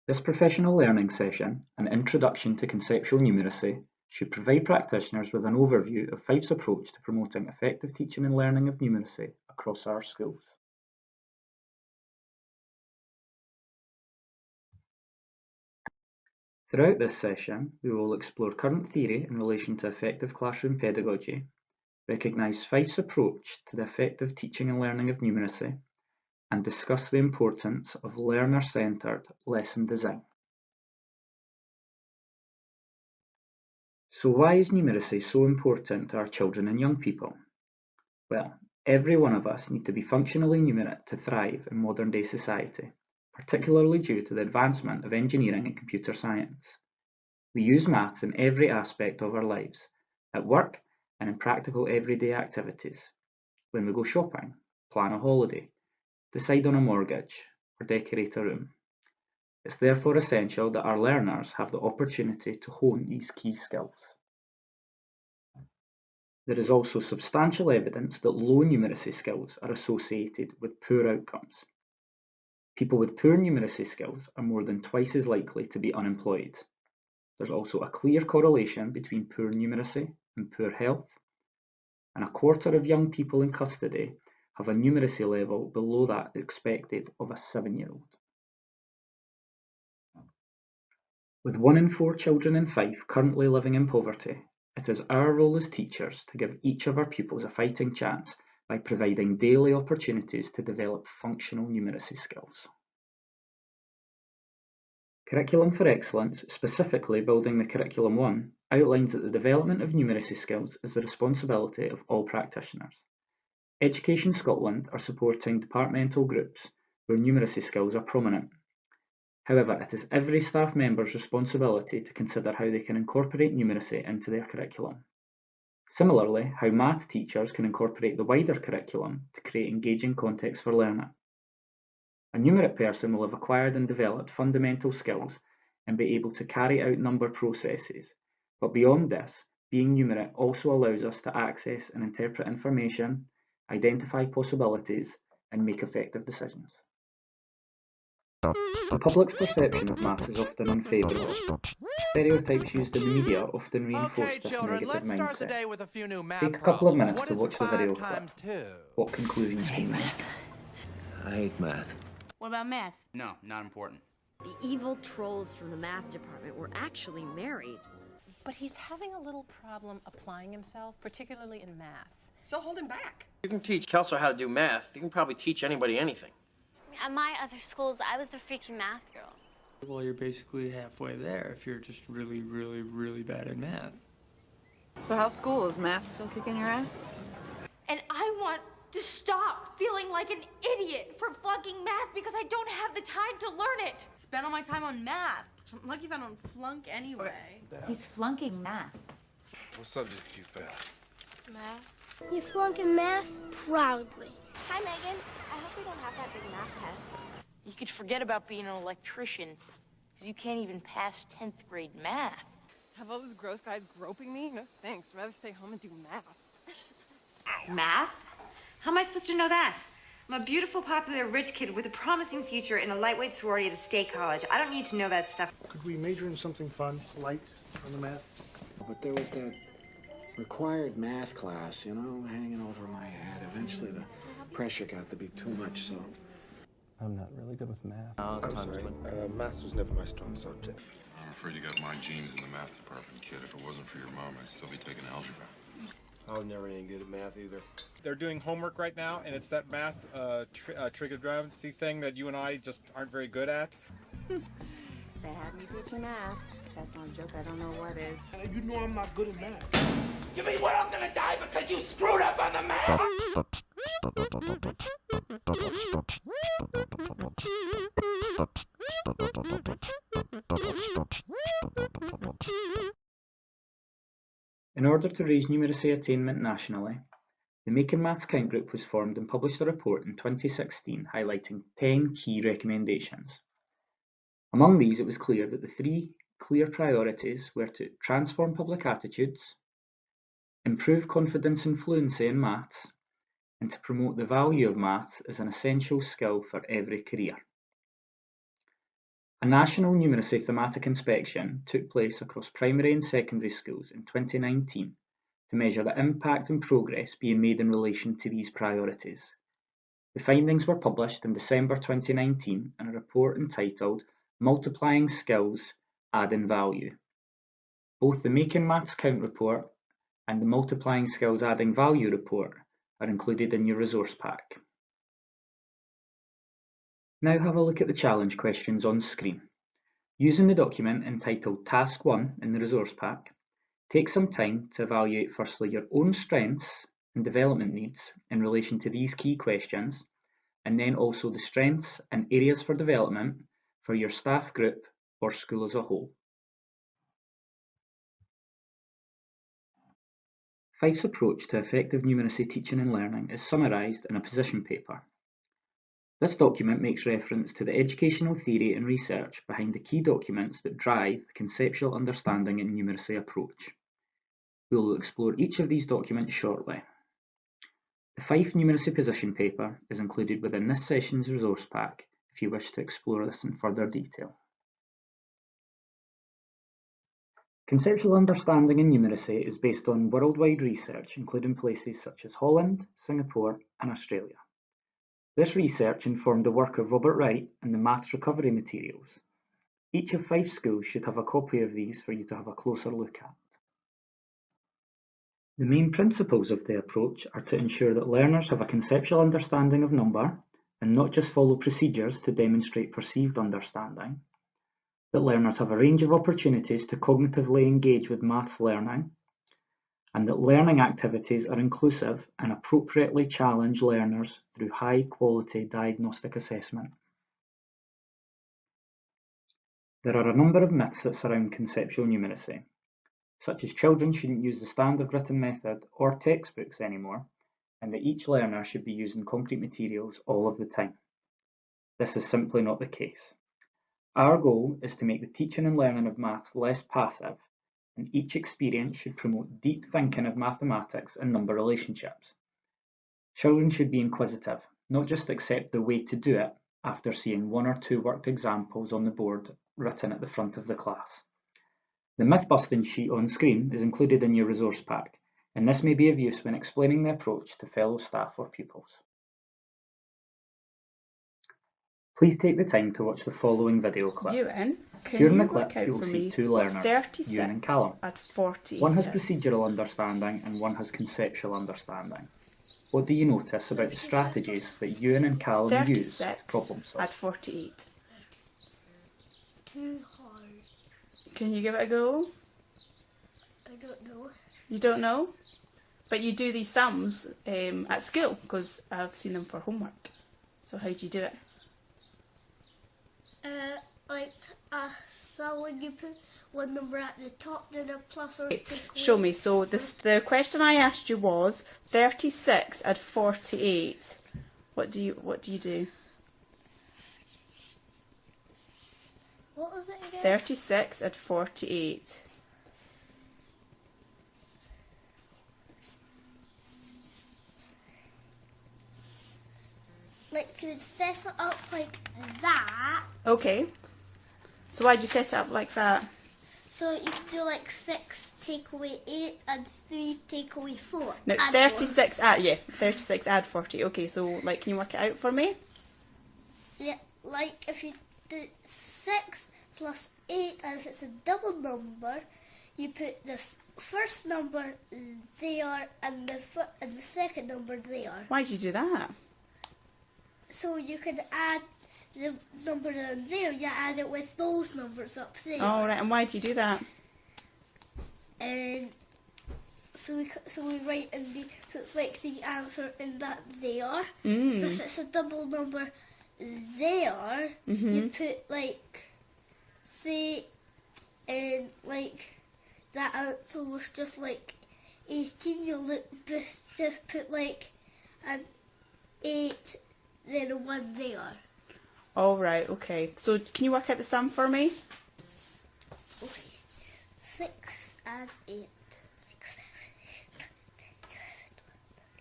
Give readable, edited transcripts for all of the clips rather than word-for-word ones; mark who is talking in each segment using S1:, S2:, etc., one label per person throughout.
S1: This professional learning session, An Introduction to Conceptual Numeracy, should provide practitioners with an overview of Fife's approach to promoting effective teaching and learning of numeracy across our schools. Throughout this session, we will explore current theory in relation to effective classroom pedagogy, recognise Fife's approach to the effective teaching and learning of numeracy, and discuss the importance of learner-centred lesson design. So why is numeracy so important to our children and young people? Well, every one of us need to be functionally numerate to thrive in modern day society, particularly due to the advancement of engineering and computer science. We use maths in every aspect of our lives, at work and in practical everyday activities. When we go shopping, plan a holiday, decide on a mortgage, or decorate a room. It's therefore essential that our learners have the opportunity to hone these key skills. There is also substantial evidence that low numeracy skills are associated with poor outcomes. People with poor numeracy skills are more than twice as likely to be unemployed. There's also a clear correlation between poor numeracy and poor health, and a quarter of young people in custody have a numeracy level below that expected of a 7-year-old. With 1 in 4 children in Fife currently living in poverty, it is our role as teachers to give each of our pupils a fighting chance by providing daily opportunities to develop functional numeracy skills. Curriculum for Excellence, specifically Building the Curriculum 1, outlines that the development of numeracy skills is the responsibility of all practitioners. Education Scotland are supporting departmental groups where numeracy skills are prominent. However, it is every staff member's responsibility to consider how they can incorporate numeracy into their curriculum. Similarly, how maths teachers can incorporate the wider curriculum to create engaging contexts for learning. A numerate person will have acquired and developed fundamental skills and be able to carry out number processes, but beyond this, being numerate also allows us to access and interpret information, identify possibilities, and make effective decisions. The public's perception of maths is often unfavourable. Stereotypes used in the media often reinforce this negative mindset. Take a couple of minutes to watch the video clip. What conclusions can you make?
S2: I hate math.
S3: What about math?
S4: No, not important.
S5: The evil trolls from the math department were actually married.
S6: But he's having a little problem applying himself, particularly in math.
S3: So hold him back.
S7: You can teach Kelso how to do math. You can probably teach anybody anything.
S8: At my other schools, I was the freaky math girl.
S9: Well, you're basically halfway there if you're just really, really, really bad at math.
S6: So how's school? Is math still kicking your ass?
S10: And I want to stop feeling like an idiot for flunking math because I don't have the time to learn it.
S3: Spend all my time on math. I'm lucky if I don't flunk anyway.
S11: He's flunking math.
S12: What subject you fail?
S10: Math.
S13: You flunking math proudly.
S14: Hi, Megan. I hope we don't have that big math test.
S15: You could forget about being an electrician, because you can't even pass 10th grade math.
S6: Have all those gross guys groping me? No thanks. I'd rather stay home and do math.
S16: Math? How am I supposed to know that? I'm a beautiful, popular, rich kid with a promising future in a lightweight sorority at a state college. I don't need to know that stuff.
S17: Could we major in something fun, light, on the math?
S18: But there was that required math class, you know, hanging over my head. Eventually the pressure got to be too much, so...
S9: I'm not really good with math.
S12: I'm sorry, maths was never my strong subject.
S19: I'm afraid you got my genes in the math department, kid. If it wasn't for your mom, I'd still be taking algebra.
S12: I was never any good at math either.
S20: They're doing homework right now, and it's that math trigonometry thing that you and I just aren't very good at.
S5: They had me teaching math. That's not a joke. I don't know what is.
S12: You know I'm not good at math.
S4: You mean we're all gonna die because you screwed up on the math?
S1: In order to raise numeracy attainment nationally, the Making Maths Count group was formed and published a report in 2016 highlighting 10 key recommendations. Among these, it was clear that the 3 clear priorities were to transform public attitudes, improve confidence and fluency in maths, and to promote the value of maths as an essential skill for every career. A national numeracy thematic inspection took place across primary and secondary schools in 2019 to measure the impact and progress being made in relation to these priorities. The findings were published in December 2019 in a report entitled Multiplying Skills, Adding Value. Both the Making Maths Count report and the Multiplying Skills Adding Value report are included in your resource pack. Now have a look at the challenge questions on screen. Using the document entitled Task 1 in the resource pack, take some time to evaluate firstly your own strengths and development needs in relation to these key questions, and then also the strengths and areas for development for your staff group or school as a whole. Fife's approach to effective numeracy teaching and learning is summarised in a position paper. This document makes reference to the educational theory and research behind the key documents that drive the conceptual understanding and numeracy approach. We will explore each of these documents shortly. The Fife numeracy position paper is included within this session's resource pack if you wish to explore this in further detail. Conceptual understanding in numeracy is based on worldwide research, including places such as Holland, Singapore, and Australia. This research informed the work of Robert Wright and the maths recovery materials. Each of Fife schools should have a copy of these for you to have a closer look at. The main principles of the approach are to ensure that learners have a conceptual understanding of number and not just follow procedures to demonstrate perceived understanding, that learners have a range of opportunities to cognitively engage with maths learning, and that learning activities are inclusive and appropriately challenge learners through high-quality diagnostic assessment. There are a number of myths that surround conceptual numeracy, such as children shouldn't use the standard written method or textbooks anymore, and that each learner should be using concrete materials all of the time. This is simply not the case. Our goal is to make the teaching and learning of maths less passive, and each experience should promote deep thinking of mathematics and number relationships. Children should be inquisitive, not just accept the way to do it after seeing one or two worked examples on the board written at the front of the class. The myth-busting sheet on screen is included in your resource pack, and this may be of use when explaining the approach to fellow staff or pupils. Please take the time to watch the following video clip.
S21: CUiN,
S1: During the clip, you will see two learners, CUiN and Callum.
S21: At 40
S1: one has procedural understanding and one has conceptual understanding. What do you notice about the strategies that CUiN and Callum use to problem solve?
S21: At 48.
S13: Too hard.
S21: Can you give it a go?
S13: I don't know.
S21: You don't know? But you do these sums at school, because I've seen them for homework. So how do you do it?
S13: So when you put one number at the top, then a plus or take away.
S21: Show me. So the question I asked you was 36 at 48. What do you do?
S13: What was it again?
S21: 36 at 48.
S13: Like, you set it up like that.
S21: Okay. So why'd you set it up like that?
S13: So you can do like 6 take away 8 and 3 take away 4.
S21: No, it's 36 add 36 add 40. Okay, so like, can you work it out for me?
S13: Yeah, like if you do 6 plus 8, and if it's a double number, you put the first number there and the second number there.
S21: Why'd you do that?
S13: So you can add the number down there, you add it with those numbers up there.
S21: Oh, right, and why do you do that?
S13: And so we write in the, so it's like the answer in that there. If it's a double number there, you put like, say, and like that answer was just like 18, you'll just put like an 8, then a 1 there.
S21: Oh, right, okay. So can you work out the sum for me?
S13: Okay. 6 and 8. 6, 7, 8, 9, 10, 11, 12, 13.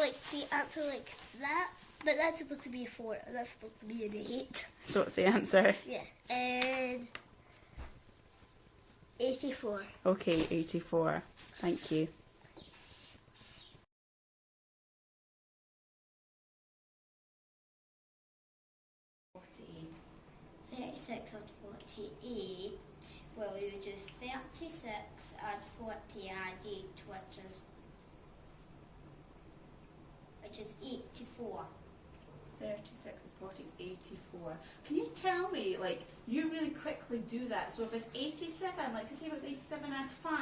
S13: like the answer like that, but that's supposed to be a 4, and that's supposed to be an 8.
S21: So what's the answer?
S13: Yeah, and 84.
S21: Okay, 84. Thank you.
S10: And 48. Well, you do 36, add 40, add 8, which is 84.
S21: 36 and 40 is 84. Can you tell me, like, you really quickly do that? So if it's 87, like, to say it was 87 add 5,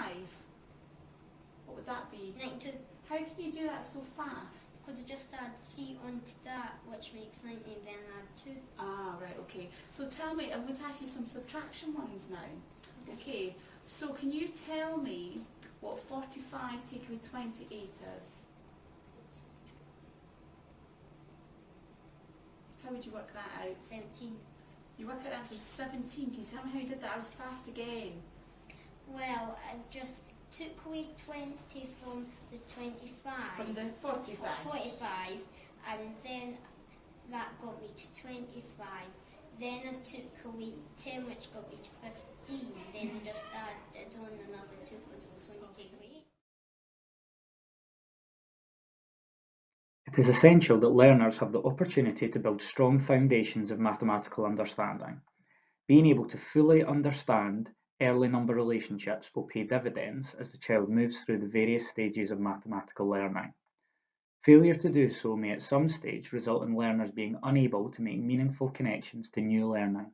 S21: what would that be?
S10: 92.
S21: How can you do that so fast?
S10: Because I just add 3 onto that, which makes 90, then add 2.
S21: Ah, right, okay. So tell me, I'm going to ask you some subtraction ones now. Okay, so can you tell me what 45 take away 28 is? How would you work that out?
S10: 17.
S21: You work out the answer is 17. Can you tell me how you did that? I was fast again.
S10: Well, I just took away 20 from the 25.
S21: From the 45?
S10: 45, and then that got me to 25. Then I took away 10, which got me to 15. Then I just added on another 2, because it was when you take away 8.
S1: It is essential that learners have the opportunity to build strong foundations of mathematical understanding. Being able to fully understand early number relationships will pay dividends as the child moves through the various stages of mathematical learning. Failure to do so may at some stage result in learners being unable to make meaningful connections to new learning,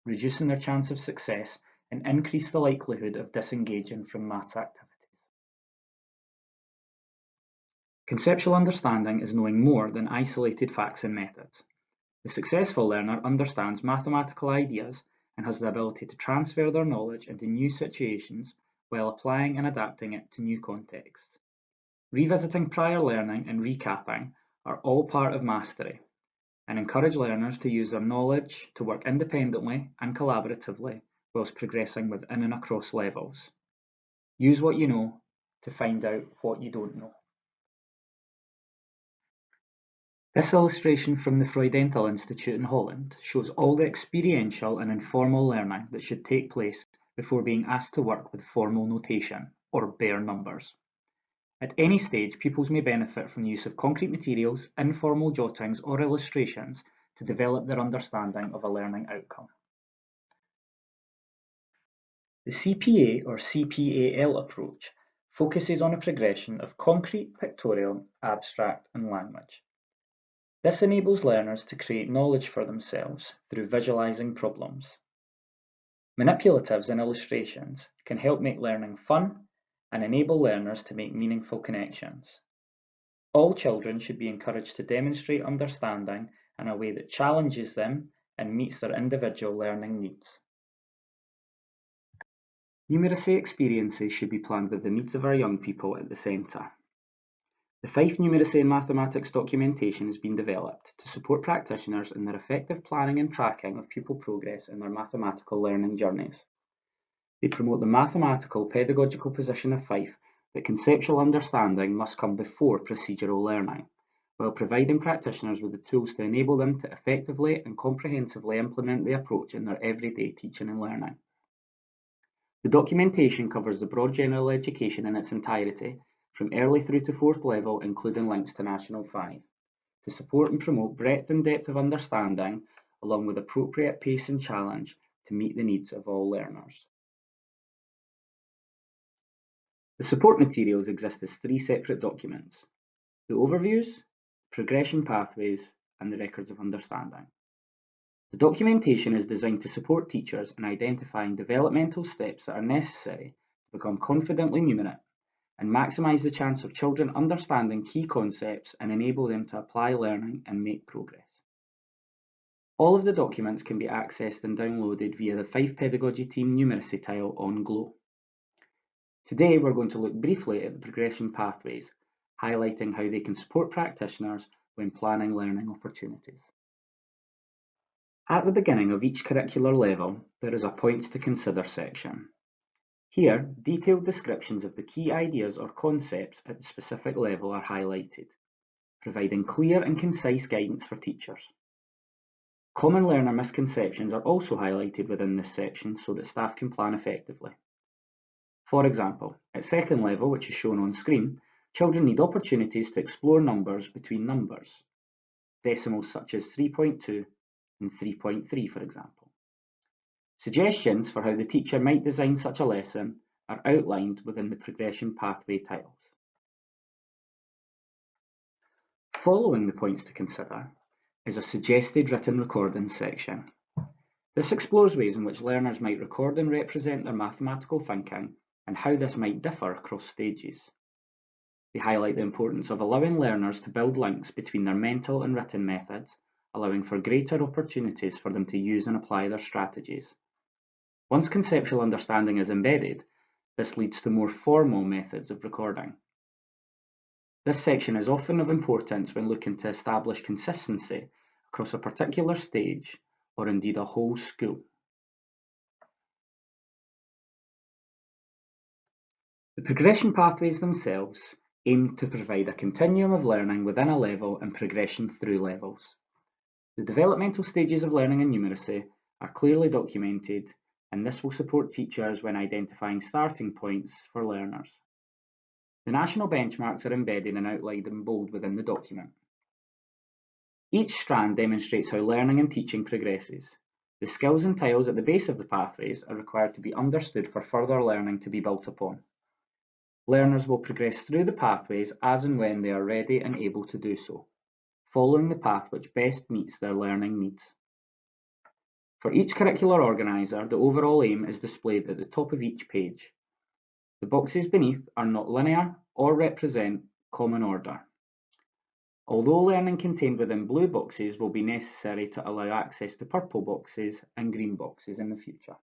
S1: reducing their chance of success and increase the likelihood of disengaging from maths activities. Conceptual understanding is knowing more than isolated facts and methods. The successful learner understands mathematical ideas and has the ability to transfer their knowledge into new situations while applying and adapting it to new contexts. Revisiting prior learning and recapping are all part of mastery and encourage learners to use their knowledge to work independently and collaboratively whilst progressing within and across levels. Use what you know to find out what you don't know. This illustration from the Freudenthal Institute in Holland shows all the experiential and informal learning that should take place before being asked to work with formal notation, or bare numbers. At any stage, pupils may benefit from the use of concrete materials, informal jottings, or illustrations to develop their understanding of a learning outcome. The CPA or CPAL approach focuses on a progression of concrete, pictorial, abstract, and language. This enables learners to create knowledge for themselves through visualizing problems. Manipulatives and illustrations can help make learning fun and enable learners to make meaningful connections. All children should be encouraged to demonstrate understanding in a way that challenges them and meets their individual learning needs. Numeracy experiences should be planned with the needs of our young people at the centre. The Fife Numeracy and Mathematics documentation has been developed to support practitioners in their effective planning and tracking of pupil progress in their mathematical learning journeys. They promote the mathematical pedagogical position of Fife that conceptual understanding must come before procedural learning, while providing practitioners with the tools to enable them to effectively and comprehensively implement the approach in their everyday teaching and learning. The documentation covers the broad general education in its entirety, from early through to 4th level, including links to National 5, to support and promote breadth and depth of understanding, along with appropriate pace and challenge to meet the needs of all learners. The support materials exist as 3 separate documents: the overviews, progression pathways, and the records of understanding. The documentation is designed to support teachers in identifying developmental steps that are necessary to become confidently numerate and maximise the chance of children understanding key concepts and enable them to apply learning and make progress. All of the documents can be accessed and downloaded via the Fife Pedagogy Team Numeracy tile on Glow. Today we're going to look briefly at the progression pathways, highlighting how they can support practitioners when planning learning opportunities. At the beginning of each curricular level, there is a Points to Consider section. Here, detailed descriptions of the key ideas or concepts at the specific level are highlighted. providing clear and concise guidance for teachers. Common learner misconceptions are also highlighted within this section so that staff can plan effectively. For example, at second level, which is shown on screen, children need opportunities to explore numbers between numbers, decimals such as 3.2 and 3.3, for example. Suggestions for how the teacher might design such a lesson are outlined within the progression pathway tiles. Following the points to consider is a suggested written recording section. This explores ways in which learners might record and represent their mathematical thinking and how this might differ across stages. They highlight the importance of allowing learners to build links between their mental and written methods, allowing for greater opportunities for them to use and apply their strategies. Once conceptual understanding is embedded, this leads to more formal methods of recording. This section is often of importance when looking to establish consistency across a particular stage or indeed a whole school. The progression pathways themselves aim to provide a continuum of learning within a level and progression through levels. The developmental stages of learning in numeracy are clearly documented, and this will support teachers when identifying starting points for learners. The national benchmarks are embedded and outlined in bold within the document. Each strand demonstrates how learning and teaching progresses. The skills and tiles at the base of the pathways are required to be understood for further learning to be built upon. Learners will progress through the pathways as and when they are ready and able to do so, following the path which best meets their learning needs. For each curricular organiser, the overall aim is displayed at the top of each page. The boxes beneath are not linear or represent common order. Although learning contained within blue boxes will be necessary to allow access to purple boxes and green boxes in the future.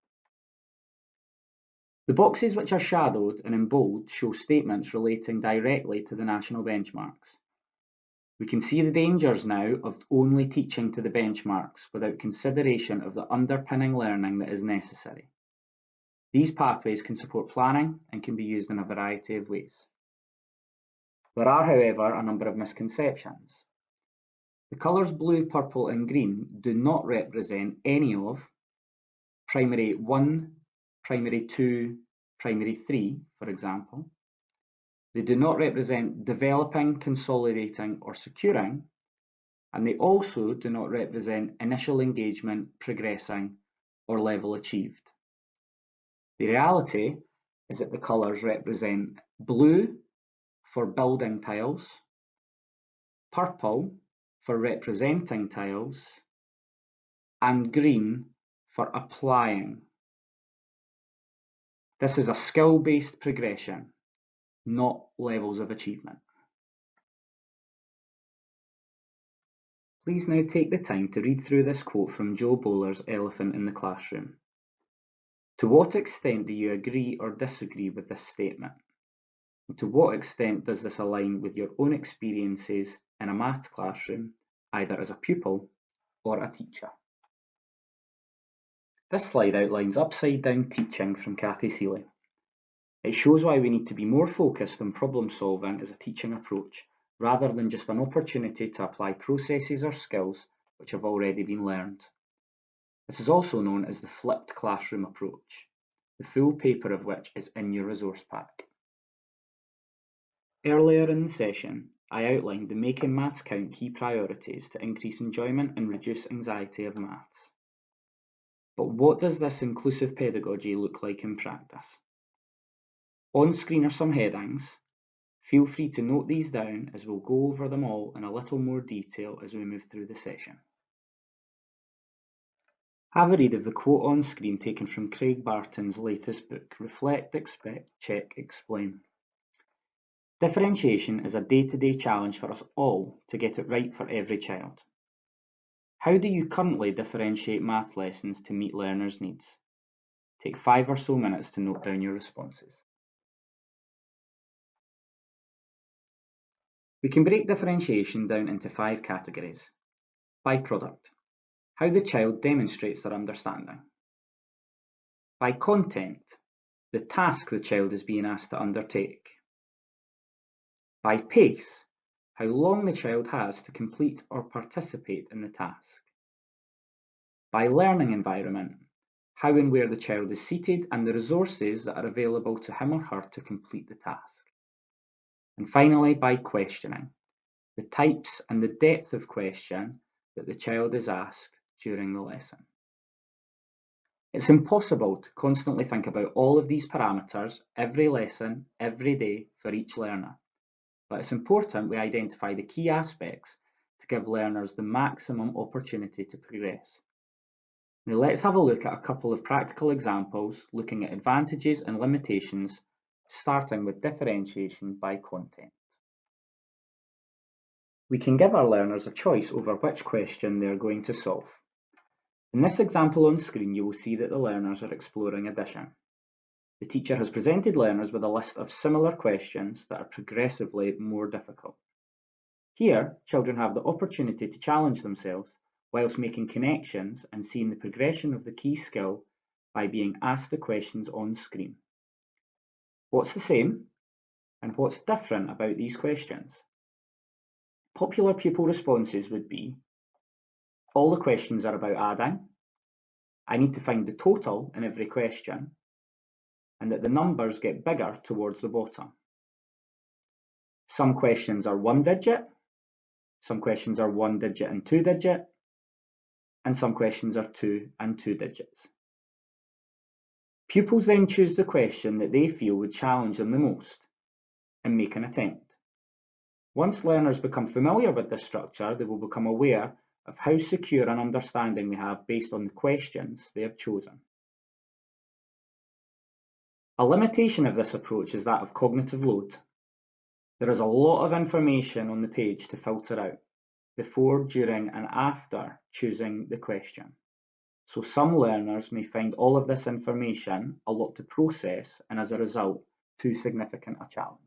S1: The boxes which are shadowed and in bold show statements relating directly to the national benchmarks. We can see the dangers now of only teaching to the benchmarks without consideration of the underpinning learning that is necessary. These pathways can support planning and can be used in a variety of ways. There are, however, a number of misconceptions. The colours blue, purple and green do not represent any of Primary 1, Primary 2, Primary 3, for example. They do not represent developing, consolidating or securing, and they also do not represent initial engagement, progressing or level achieved. The reality is that the colours represent blue for building tiles, purple for representing tiles, and green for applying. This is a skill-based progression, not levels of achievement. Please now take the time to read through this quote from Joe Bowler's Elephant in the Classroom. To what extent do you agree or disagree with this statement? And to what extent does this align with your own experiences in a maths classroom, either as a pupil or a teacher? This slide outlines upside-down teaching from Cathy Seeley. It shows why we need to be more focused on problem solving as a teaching approach, rather than just an opportunity to apply processes or skills which have already been learned. This is also known as the flipped classroom approach, the full paper of which is in your resource pack. Earlier in the session, I outlined the Making Maths Count key priorities to increase enjoyment and reduce anxiety of maths. But what does this inclusive pedagogy look like in practice? On screen are some headings. Feel free to note these down as we'll go over them all in a little more detail as we move through the session. Have a read of the quote on screen taken from Craig Barton's latest book, Reflect, Expect, Check, Explain. Differentiation is a day-to-day challenge for us all to get it right for every child. How do you currently differentiate math lessons to meet learners' needs? Take 5 or so minutes to note down your responses. We can break differentiation down into 5 categories. By product, how the child demonstrates their understanding. By content, the task the child is being asked to undertake. By pace, how long the child has to complete or participate in the task. By learning environment, how and where the child is seated and the resources that are available to him or her to complete the task. And finally, by questioning, the types and the depth of question that the child is asked during the lesson. It's impossible to constantly think about all of these parameters every lesson, every day for each learner, but it's important we identify the key aspects to give learners the maximum opportunity to progress. Now let's have a look at a couple of practical examples looking at advantages and limitations, starting with differentiation by content. We can give our learners a choice over which question they are going to solve. In this example on screen, you will see that the learners are exploring addition. The teacher has presented learners with a list of similar questions that are progressively more difficult. Here, children have the opportunity to challenge themselves whilst making connections and seeing the progression of the key skill by being asked the questions on screen. What's the same and what's different about these questions? Popular pupil responses would be, all the questions are about adding, I need to find the total in every question, and that the numbers get bigger towards the bottom. Some questions are 1 digit, some questions are 1 digit and 2 digit, and some questions are 2 and 2 digits. Pupils then choose the question that they feel would challenge them the most and make an attempt. Once learners become familiar with this structure, they will become aware of how secure an understanding they have based on the questions they have chosen. A limitation of this approach is that of cognitive load. There is a lot of information on the page to filter out before, during, and after choosing the question. So some learners may find all of this information a lot to process and as a result, too significant a challenge.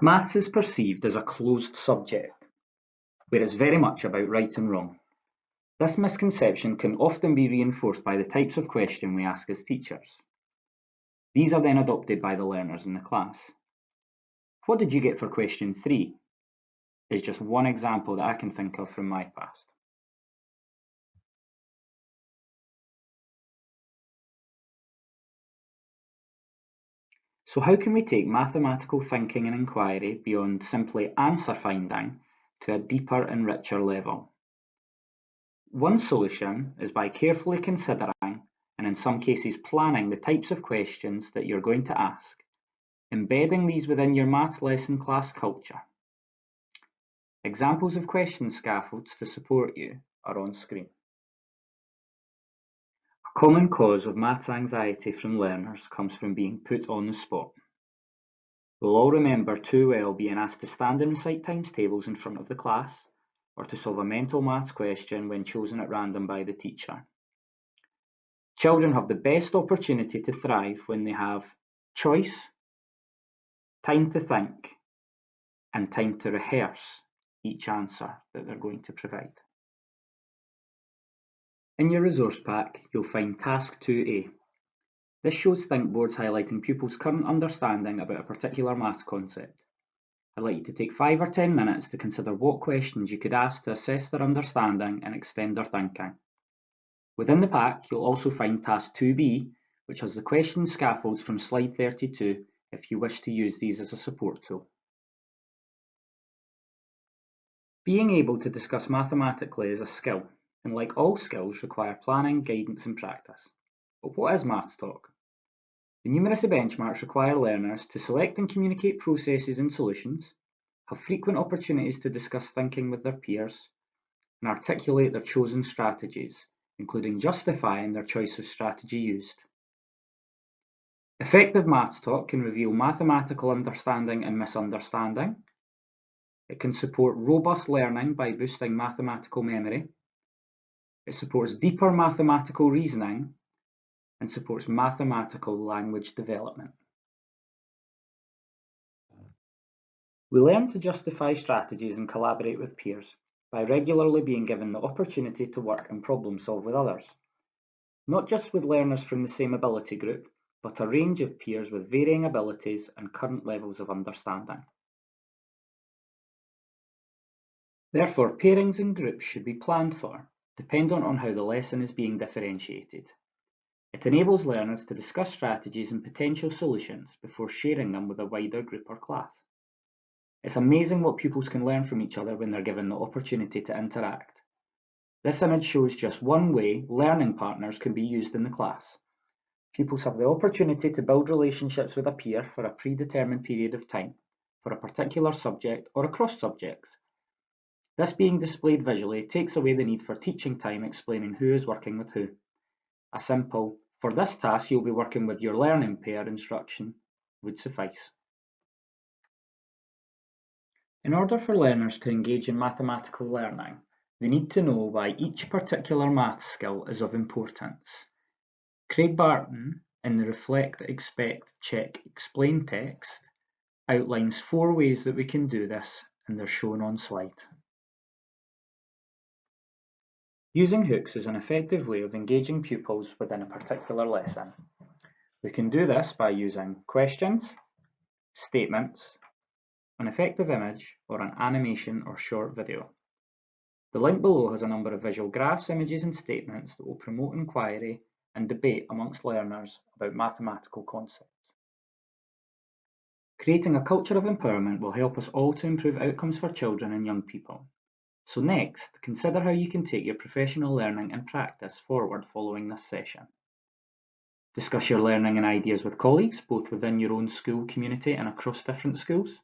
S1: Maths is perceived as a closed subject, where it's very much about right and wrong. This misconception can often be reinforced by the types of question we ask as teachers. These are then adopted by the learners in the class. What did you get for question 3? Is just one example that I can think of from my past. So how can we take mathematical thinking and inquiry beyond simply answer finding to a deeper and richer level? One solution is by carefully considering and in some cases planning the types of questions that you're going to ask, embedding these within your maths lesson class culture. Examples of question scaffolds to support you are on screen. A common cause of maths anxiety from learners comes from being put on the spot. We'll all remember too well being asked to stand and recite times tables in front of the class, or to solve a mental maths question when chosen at random by the teacher. Children have the best opportunity to thrive when they have choice, time to think, and time to rehearse each answer that they're going to provide. In your resource pack, you'll find Task 2A. This shows think boards highlighting pupils' current understanding about a particular maths concept. I'd like you to take 5 or 10 minutes to consider what questions you could ask to assess their understanding and extend their thinking. Within the pack, you'll also find Task 2B, which has the question scaffolds from slide 32 if you wish to use these as a support tool. Being able to discuss mathematically is a skill, and like all skills require planning, guidance and practice. But what is maths talk? The numeracy benchmarks require learners to select and communicate processes and solutions, have frequent opportunities to discuss thinking with their peers, and articulate their chosen strategies, including justifying their choice of strategy used. Effective maths talk can reveal mathematical understanding and misunderstanding. It can support robust learning by boosting mathematical memory. It supports deeper mathematical reasoning and supports mathematical language development. We learn to justify strategies and collaborate with peers by regularly being given the opportunity to work and problem solve with others. Not just with learners from the same ability group, but a range of peers with varying abilities and current levels of understanding. Therefore, pairings and groups should be planned for, dependent on how the lesson is being differentiated. It enables learners to discuss strategies and potential solutions before sharing them with a wider group or class. It's amazing what pupils can learn from each other when they're given the opportunity to interact. This image shows just one way learning partners can be used in the class. Pupils have the opportunity to build relationships with a peer for a predetermined period of time, for a particular subject or across subjects. This being displayed visually takes away the need for teaching time explaining who is working with who. A simple, for this task you'll be working with your learning pair instruction would suffice. In order for learners to engage in mathematical learning, they need to know why each particular maths skill is of importance. Craig Barton, in the Reflect, Expect, Check, Explain text, outlines 4 ways that we can do this, and they're shown on slide. Using hooks is an effective way of engaging pupils within a particular lesson. We can do this by using questions, statements, an effective image, or an animation or short video. The link below has a number of visual graphs, images and statements that will promote inquiry and debate amongst learners about mathematical concepts. Creating a culture of empowerment will help us all to improve outcomes for children and young people. So next, consider how you can take your professional learning and practice forward following this session. Discuss your learning and ideas with colleagues, both within your own school community and across different schools.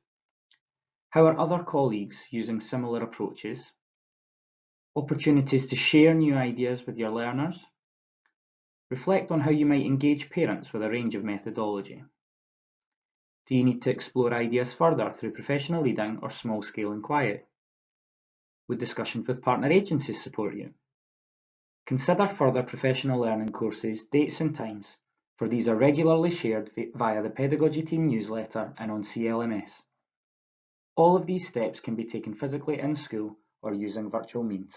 S1: How are other colleagues using similar approaches? Opportunities to share new ideas with your learners. Reflect on how you might engage parents with a range of methodology. Do you need to explore ideas further through professional reading or small-scale inquiry? Would discussions with partner agencies support you? Consider further professional learning courses, dates and times, for these are regularly shared via the Pedagogy team newsletter and on CLMS. All of these steps can be taken physically in school or using virtual means.